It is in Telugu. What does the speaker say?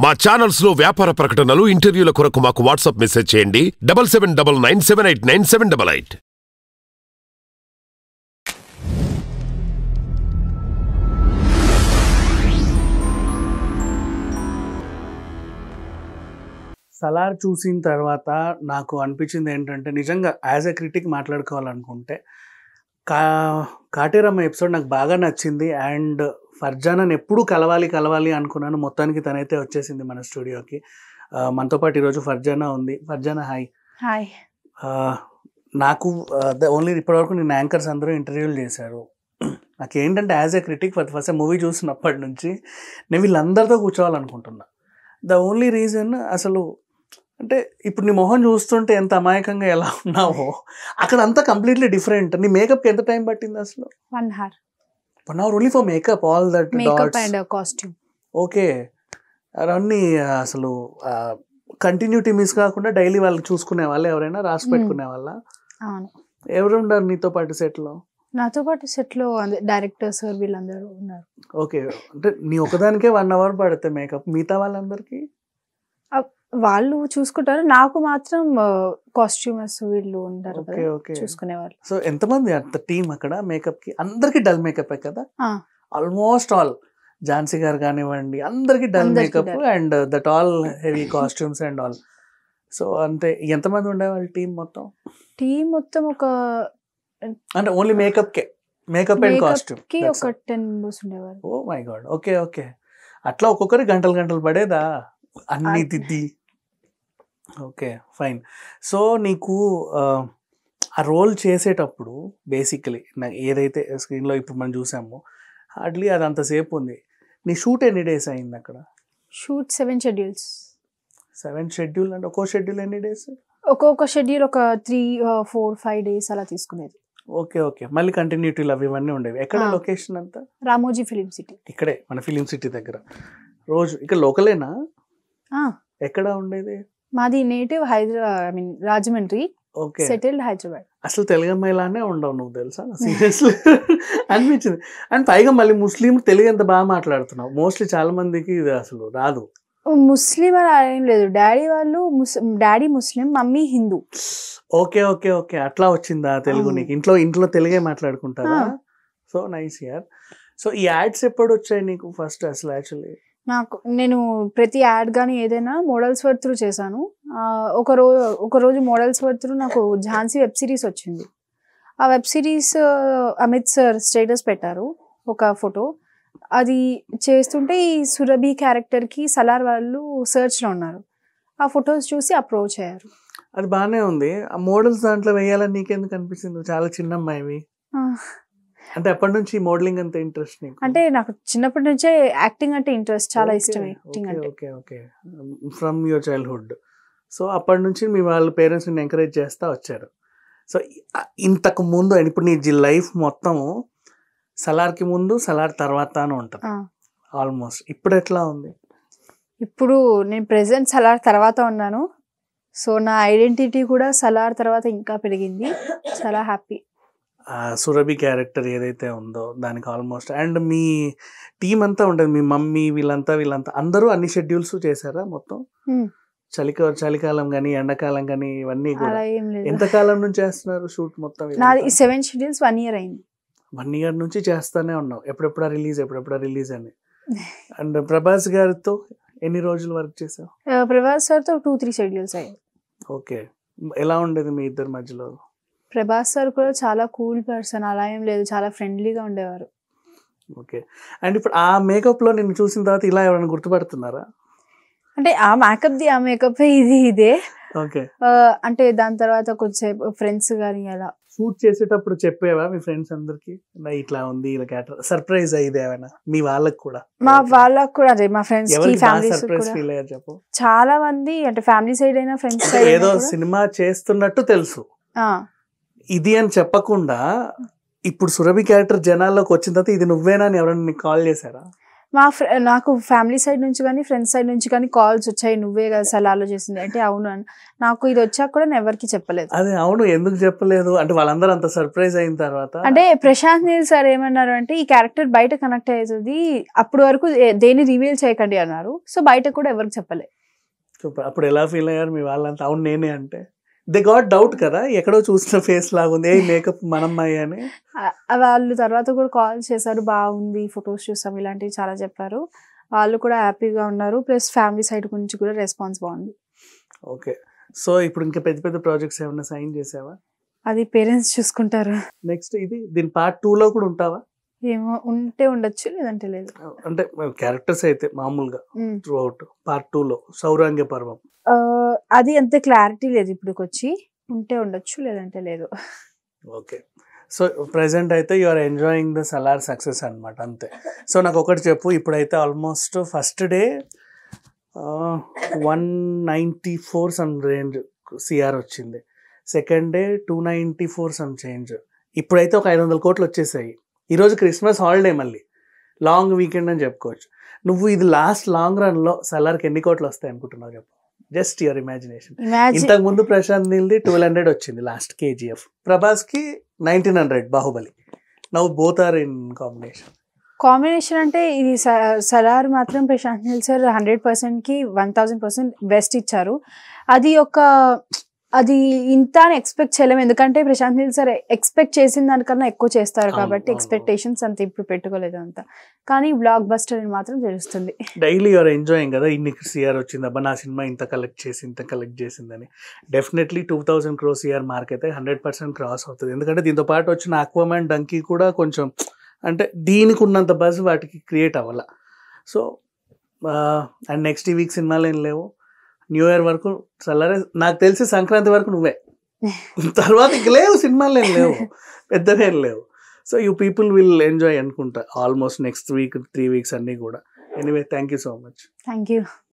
మా ఛానల్స్ లో వ్యాపార ప్రకటనలు ఇంటర్వ్యూల కొరకు మాకు వాట్సాప్ మెసేజ్ చేయండి 7799789788. సలార్ చూసిన తర్వాత నాకు అనిపించింది ఏంటంటే నిజంగా యాజ్ ఎ క్రిటిక్ మాట్లాడుకోవాలనుకుంటే కాటేరమ్మ ఎపిసోడ్ నాకు బాగా నచ్చింది. అండ్ ఫర్జానాని ఎప్పుడు కలవాలి అనుకున్నాను. మొత్తానికి తనైతే వచ్చేసింది మన స్టూడియోకి. మనతో పాటు ఈరోజు ఫర్జానా ఉంది. ఫర్జానా హాయ్. హాయ్. నాకు ఓన్లీ ఇప్పటివరకు నేను యాంకర్స్ అందరూ ఇంటర్వ్యూలు చేశారు. నాకు ఏంటంటే as a critic first movie చూసినప్పటి నుంచి నేను వీళ్ళందరితో కూర్చోవాలనుకుంటున్నా. ద ఓన్లీ రీజన్ అసలు అంటే ఇప్పుడు నీ మొహం చూస్తుంటే ఎంత అమాయకంగా ఎలా ఉన్నావో అక్కడ అంతా కంప్లీట్లీ డిఫరెంట్. నీ మేకప్కి ఎంత టైం పట్టింది అసలు? 1 hour. 1 hour only for makeup, all that makeup and costume. Okay, అవన్నీ అసలు కంటిన్యూటీ మిస్ కాకుండా డైలీ వాళ్ళు చూసుకునే వాళ్ళు ఎవరైనా రాసి పెట్టుకునే వాళ్ళ? అవును. ఎవరు ఉన్నారు నీతో పాటు సెట్లో? నాతో పాటు సెట్లో డైరెక్టర్ సార్ వీళ్ళందరూ ఉన్నారు. ఓకే, అంటే నీ ఒకదానికే 1 hour పడితే మేకప్, మిగతా వాళ్ళందరికీ వాళ్ళు చూసుకుంటారు. నాకు మాత్రం కాస్ట్యూమర్స్ వీళ్ళు ఉంటారు చూసుకునే వాళ్ళు. సో ఎంతమంది అంత టీం అక్కడ మేకప్ కి? అందరికి డల్ మేకప్ కదా ఆల్మోస్ట్ ఆల్. ఝాన్సీ గారు కానివ్వండి, అందరికి dull makeup and that all heavy costumes and all. So అంతే. ఎంతమంది ఉండేవాళ్ళు టీం మొత్తం? టీం మొత్తం ఒక అంటే ఓన్లీ మేకప్ అండ్ కాస్ట్యూమ్ కి ఒక 10 members ఉండేవారు. Oh my God. Okay okay, అట్లా ఒక్కొక్కరి గంటలు పడేదా అన్ని దిద్ది? Okay fine. సో నీకు ఆ రోల్ చేసేటప్పుడు బేసికలీ నాకు ఏదైతే స్క్రీన్లో ఇప్పుడు మనం చూసామో హార్డ్లీ అది అంతసేపు ఉంది. నీ షూట్ ఎన్ని డేస్ అయింది అక్కడ? Shoot 7 schedules. 7 షెడ్యూల్ అంటే ఒక్కో షెడ్యూల్ ఎన్ని డేస్? ఒక్కొక్క షెడ్యూల్ ఒక 3, 4, 5 days అలా తీసుకునేది. ఓకే ఓకే, మళ్ళీ కంటిన్యూటీలు అవి ఇవన్నీ ఉండేవి. ఎక్కడ లొకేషన్ అంతా? Ramoji film city. ఇక్కడే మన ఫిలిం సిటీ దగ్గర. రోజు ఇక్కడ లోకలేనా? ఎక్కడ ఉండేది? మాది native Rajahmundry. Okay, settled Hyderabad. అసలు తెలుగు అమ్మాయిలానే ఉండవు నువ్వు, తెలుసా? సీరియస్లీ అనిపించింది. అండ్ పైగా మళ్ళీ ముస్లిం తెలుగు ఎంత బాగా మాట్లాడుతున్నావు. మోస్ట్లీ చాలా మందికి ఇది అసలు రాదు. ముస్లిం అలా ఏం లేదు. Daddy Muslim, mummy Hindu. Okay okay okay, అట్లా వచ్చిందా తెలుగు నీకు? ఇంట్లో తెలుగే మాట్లాడుకుంటారా? సో నైస్ యార్. సో ఈ యాడ్స్ ఎప్పుడు వచ్చాయి నీకు ఫస్ట్ అసలు? యాక్చువల్లీ నేను ప్రతి యాడ్ కానీ ఏదైనా మోడల్స్ వర్క్ త్రూ చేశాను. ఒక రోజు మోడల్స్ వర్క్ త్రూ నాకు ఝాన్సీ వెబ్ సిరీస్ వచ్చింది. ఆ web series Amit sir status పెట్టారు ఒక ఫోటో. అది చేస్తుంటే ఈ సురభి క్యారెక్టర్కి సలార్ వాళ్ళు సర్చ్లో ఉన్నారు. ఆ ఫొటోస్ చూసి అప్రోచ్ అయ్యారు. అది బాగానే ఉంది. ఆ మోడల్స్ దాంట్లో వేయాలని నీకెందుకు అనిపించింది? చాలా చిన్న అమ్మాయివి అంటే అప్పటి నుంచి మోడలింగ్ అంత ఇంట్రెస్ట్ నీకు? అంటే నాకు చిన్నప్పటి నుంచే యాక్టింగ్ అంటే ఇంట్రెస్ట్, చాలా ఇష్టం యాక్టింగ్ అంటే. Okay okay, from your childhood. So అప్పటి నుంచి మీ వాళ్ళ పేరెంట్స్ నిన్ను ఎంకరేజ్ చేస్తూ వచ్చారు. సో ఇంతకు ముందు ఇప్పుడు నీ లైఫ్ మొత్తము సలార్కి ముందు సలార్ తర్వాత అని ఉంటుంది ఆల్మోస్ట్. ఇప్పుడు ఎట్లా ఉంది? ఇప్పుడు నేను ప్రెసెంట్ సలార్ తర్వాత ఉన్నాను. సో నా ఐడెంటిటీ కూడా సలార్ తర్వాత ఇంకా పెరిగింది. చాలా హ్యాపీ. సురభి క్యారెక్టర్ ఏదైతే ఉందో దానికి ఆల్మోస్ట్. అండ్ మీ టీం అంతా ఉంటుంది, మీ మమ్మీ వీళ్ళంతా అందరూ అన్ని షెడ్యూల్స్ చేశారా మొత్తం? చలికాలం కానీ ఎండాకాలం కానీ ఇవన్నీ కూడా ఎంతకాలం నుంచి చేస్తున్నారు షూట్ మొత్తం? నాది 7 schedules 1 year అయింది. 1 year నుంచి చేస్తానే ఉన్నావు, ఎప్పుడెప్పుడా రిలీజ్ అని. అండ్ ప్రభాస్ గారితో ఎన్ని రోజులు వర్క్ చేసావు? ప్రభాస్ సార్తో 2-3 schedules అయ్యాయి. ఓకే, ఎలా ఉండేది మీ ఇద్దరి మధ్యలో? ప్రభాస్ సార్ కూడా చాలా కూల్ పర్సన్, అలా ఏం లేదు, చాలా ఫ్రెండ్లీగా ఉండేవారు. ఓకే, అండ్ ఇప్పుడు ఆ మేకప్లో నేను చూసిన తర్వాత ఇలా ఎవరైనా గుర్తుపడుతున్నారా? అంటే ఆ మేకప్ ఇదే. ఓకే, అంటే దాని తర్వాత కొంచెం ఫ్రెండ్స్ కానీ అలా షూట్ చేసేటప్పుడు చెప్పేవా మీ ఫ్రెండ్స్ అందరికి ఇట్లా ఉంది ఇలా క్యారెక్టర్? సర్ప్రైజ్ అయ్యేది ఏమైనా మీ వాళ్ళకి కూడా? మా వాళ్ళకి కూడా అదే, మా ఫ్రెండ్స్ కి ఫ్యామిలీస్ సర్ప్రైజ్ ఫీల్ అయ్యారు చెప్పు. చాలా మంది, అంటే ఫ్యామిలీ సైడ్ అయినా ఫ్రెండ్స్ సైడ్ ఏదో సినిమా చేస్తున్నట్టు తెలుసు ఇది అని చెప్పకుండా ఇప్పుడు సురభి క్యారెక్టర్ జనాల్లోకి వచ్చిన తర్వాత ఇది నువ్వేనా అని ఎవరైనా నీకు కాల్ చేశారా? నాకు ఫ్యామిలీ సైడ్ నుంచి కానీ ఫ్రెండ్స్ సైడ్ నుంచి కానీ కాల్స్ వచ్చాయి, నువ్వే కదా సలార్లో చేసింది అంటే. అవును అని. నాకు ఇది వచ్చాక కూడా నేను ఎవరికి చెప్పలేదు. అదే అవును, ఎందుకు చెప్పలేదు అంటే వాళ్ళందరూ అంత సర్ప్రైజ్ అయిన తర్వాత. అంటే ప్రశాంత్ నీల్ సార్ ఏమన్నారు అంటే ఈ క్యారెక్టర్ బయట కనెక్ట్ అవుతుంది, అప్పటి వరకు దేన్ని రివీల్ చేయకండి అన్నారు. సో బయట కూడా ఎవరికి చెప్పలేదు. సూపర్. అప్పుడు ఎలా ఫీల్ అయ్యారు మీ వాళ్ళంతా? అవును నేనే అంటే దే గాట్ డౌట్ కదా, ఎక్కడో చూసిన ఫేస్ లాగుంది, ఏ మేకప్ మనమ్మాయి అని. వాళ్ళు తర్వాత కూడా కాల్ చేశారు, బాగుంది ఫొటోస్ చూసాం ఇలాంటివి చాలా చెప్పారు. వాళ్ళు కూడా హ్యాపీగా ఉన్నారు. ప్లస్ ఫ్యామిలీ సైడ్ నుంచి కూడా రెస్పాన్స్ బాగుంది. ఓకే. సో ఇప్పుడు ఇంకా పెద్ద పెద్ద ప్రాజెక్ట్స్ ఏమైనా సైన్ చేసావా? అది పేరెంట్స్ చూసుకుంటారు. నెక్స్ట్ దీని పార్ట్ 2లో కూడా ఉంటావా? ఏమో ఉంటే ఉండొచ్చు, లేదంటే లేదు. అంటే క్యారెక్టర్స్ అయితే మామూలుగా త్రూ అవుట్ పార్ట్ 2లో సౌరాంగ్య పర్వం అది అంత క్లారిటీ లేదు ఇప్పటికొచ్చి. ఉంటే ఉండొచ్చు, లేదంటే లేదు. ఓకే. సో ప్రెసెంట్ అయితే you are enjoying the Salaar success అనమాట, అంతే. సో నాకు ఒకటి చెప్పు, ఇప్పుడైతే almost first day 194 some range CR వచ్చింది, సెకండ్ డే 294 సమ్ చేంజ్, ఇప్పుడైతే ఒక 500 కోట్లు వచ్చేసాయి. ఈరోజు క్రిస్మస్ హాలిడే, మళ్ళీ లాంగ్ వీకెండ్ అని చెప్పుకోవచ్చు. నువ్వు ఇది లాస్ట్ లాంగ్ రన్లో సలార్కి ఎన్ని కోట్లు వస్తాయి అనుకుంటున్నావు చెప్పు? Just your imagination. ఇంతకు ముందు ప్రశాంత్ నీల్ది 1200 వచ్చింది లాస్ట్ KGF, ప్రభాస్కి 1900 Baahubali. Now both are in combination అంటే ఇది సలార్ మాత్రం ప్రశాంత్ నీల్ సార్ 100%కి 1000% బెస్ట్ ఇచ్చారు. అది ఇంత అని ఎక్స్పెక్ట్ చేయలేము, ఎందుకంటే ప్రశాంత్ నీల్ సార్ ఎక్స్పెక్ట్ చేసిన దానికన్నా ఎక్కువ చేస్తారు కాబట్టి ఎక్స్పెక్టేషన్స్ అంత ఇప్పుడు పెట్టుకోలేదు అంత. కానీ బ్లాక్ బస్టర్ అని మాత్రం తెలుస్తుంది. డైలీ యూఆర్ ఎంజాయింగ్ కదా, ఇన్ని సిఆర్ వచ్చింది, అబ్బా నా సినిమా ఇంత కలెక్ట్ చేసిందని. డెఫినెట్లీ 2000 crore సిఆర్ మార్క్ అయితే 100% క్రాస్ అవుతుంది. ఎందుకంటే దీంతో పాటు వచ్చిన ఆక్వామ్యాన్ డంకీ కూడా కొంచెం అంటే దీనికి ఉన్నంత బజ్ వాటికి క్రియేట్ అవ్వాల. సో అండ్ నెక్స్ట్ ఈ వీక్ సినిమాలు ఏం లేవు, న్యూ ఇయర్ వరకు సలారే, నాకు తెలిసి సంక్రాంతి వరకు నువ్వే, తర్వాత ఇంక లేవు సినిమాలు ఏం లేవు, పెద్దగా ఏం లేవు. So you people will enjoy అనుకుంటా ఆల్మోస్ట్ నెక్స్ట్ వీక్ 3 weeks అన్నీ కూడా. Anyway thank you so much. Thank you.